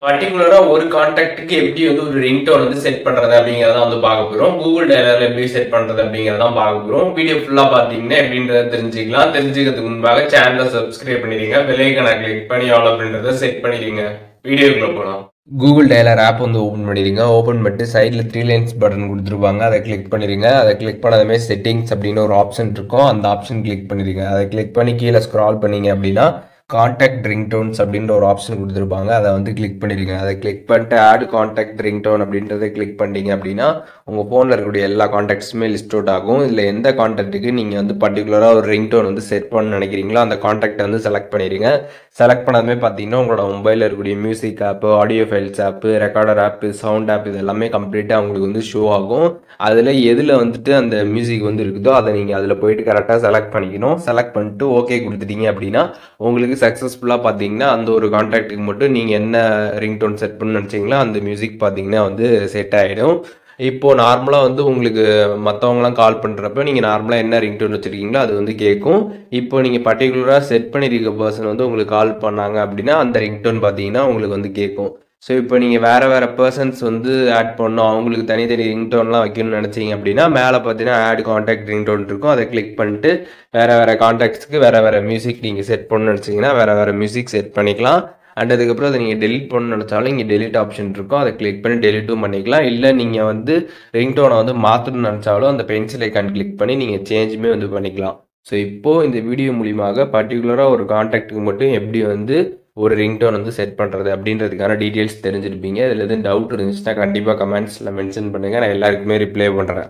பர்டிகுலரா ஒரு கான்டாக்ட்டுக்கு எப்படி வந்து ஒரு ரிங்டோன் வந்து செட் பண்றது அப்படிங்கறத வந்து பார்க்க போறோம். கூகுள் டயலர்ல எப்படி செட் பண்றது அப்படிங்கறத பார்க்க போறோம். வீடியோ ஃபுல்லா பாத்தீங்கன்னா எப்படின்றத தெரிஞ்சுக்கலாம். தெரிஞ்சுக்கிறதுக்கு முன்பாக சேனலை சப்ஸ்கிரைப் பண்ணிடுங்க. பெல் ஐகானை கிளிக் பண்ணி ஆல் அப்படின்றத செட் பண்ணிடுங்க. வீடியோக்குள்ள போலாம். கூகுள் டயலர் ஆப் வந்து ஓப்பன் பண்ணிடுங்க. ஓப்பன் பண்ணிட்டு சைடில் 3 லைன்ஸ் பட்டன் கொடுத்துருப்பாங்க. அதை கிளிக் பண்ணிடுங்க. அதை கிளிக் பண்ணாதமே செட்டிங்ஸ் அப்படின்னு ஒரு ஆப்ஷன் இருக்கும். அந்த ஆப்ஷன் கிளிக் பண்ணிடுங்க. அதை கிளிக் பண்ணி கீழே ஸ்க்ரால் பண்ணீங்க அப்படின்னா கான்டாக்ட் ரிங்டோன்ஸ் அப்படின்ற ஒரு ஆப்ஷன் கொடுத்துருப்பாங்க. அதை வந்து கிளிக் பண்ணிடுங்க. அதை கிளிக் பண்ணிட்டு ஆட் கான்டாக்ட் ரிங்டோன் அப்படின்றத கிளிக் பண்ணிட்டீங்க அப்படின்னா உங்கள் ஃபோனில் இருக்கக்கூடிய எல்லா கான்டாக்ட்ஸுமே லிஸ்ட் அவுட் ஆகும். இதில் எந்த கான்டாக்ட்டுக்கு நீங்கள் வந்து பர்டிகுலராக ஒரு ரிங்டோன் வந்து செட் பண்ண நினைக்கிறீங்களோ அந்த கான்டாக்டை வந்து செலக்ட் பண்ணிடுங்க. செலக்ட் பண்ணாதமே பார்த்தீங்கன்னா உங்களோட மொபைலில் இருக்கக்கூடிய மியூசிக் ஆப்பு, ஆடியோ ஃபைல்ஸ் ஆப்பு, ரெக்கார்டர் ஆப்பு, சவுண்ட் ஆப் இது எல்லாமே கம்ப்ளீட்டாக உங்களுக்கு வந்து ஷோ ஆகும். அதில் எதில் வந்துட்டு அந்த மியூசிக் வந்து இருக்குதோ அதை நீங்கள் அதில் போயிட்டு கரெக்டாக செலக்ட் பண்ணிக்கணும். செலக்ட் பண்ணிட்டு ஓகே கொடுத்துட்டீங்க அப்படின்னா உங்களுக்கு சக்ஸஸ்ஃபுல்லாக பார்த்தீங்கன்னா அந்த ஒரு கான்டாக்ட்டுக்கு மட்டும் நீங்கள் என்ன ரிங்டோன் செட் பண்ண நினச்சிங்களோ அந்த மியூசிக் பார்த்தீங்கன்னா வந்து செட் ஆகிடும். இப்போது நார்மலாக வந்து உங்களுக்கு மற்றவங்களாம் கால் பண்ணுறப்ப நீங்கள் நார்மலாக என்ன ரிங்டோன் வச்சுருக்கீங்களோ அது வந்து கேட்கும். இப்போ நீங்கள் பர்டிகுலராக செட் பண்ணியிருக்க பர்சன் வந்து உங்களுக்கு கால் பண்ணாங்க அப்படின்னா அந்த ரிங்டோன் பார்த்தீங்கன்னா உங்களுக்கு வந்து கேட்கும். ஸோ இப்போ நீங்கள் வேறு பர்சன்ஸ் வந்து ஆட் பண்ணணும், அவங்களுக்கு தனித்தனி ரிங்டோன்லாம் வைக்கணும்னு நினச்சிங்க அப்படின்னா மேலே பார்த்தீங்கன்னா ஆட் கான்டாக்ட் ரிங்டோன் இருக்கும். அதை கிளிக் பண்ணிட்டு வேறு கான்டாக்ட்ஸ்க்கு வேறு மியூசிக் நீங்கள் செட் பண்ணணும்னு நினச்சிங்கன்னா வேறு மியூசிக் செட் பண்ணிக்கலாம். அண்ட் அதுக்கப்புறம் அதை நீங்கள் டெலிட் பண்ணணும்னு நினச்சாலும் இங்கே டெலிட் ஆப்ஷன் இருக்கும். அதை கிளிக் பண்ணி டெலிட்டும் பண்ணிக்கலாம். இல்லை நீங்கள் வந்து ரிங்டோனை வந்து மாற்றணும்னு நினச்சாலும் அந்த பென்சில் ஐக்கான் கிளிக் பண்ணி நீங்கள் சேஞ்சுமே வந்து பண்ணிக்கலாம். ஸோ இப்போது இந்த வீடியோ மூலியமாக பர்டிகுலராக ஒரு கான்டாக்ட்டுக்கு மட்டும் எப்படி வந்து ஒரு ரிங்டோன் வந்து செட் பண்ணுறது அப்படின்றதுக்கான டீட்டெயில்ஸ் தெரிஞ்சிருப்பீங்க. இதில் எதுவும் டவுட் இருந்துச்சுன்னா கண்டிப்பாக கமெண்ட்ஸில் மென்ஷன் பண்ணுங்கள். நான் எல்லாருக்குமே ரிப்ளை பண்ணுறேன்.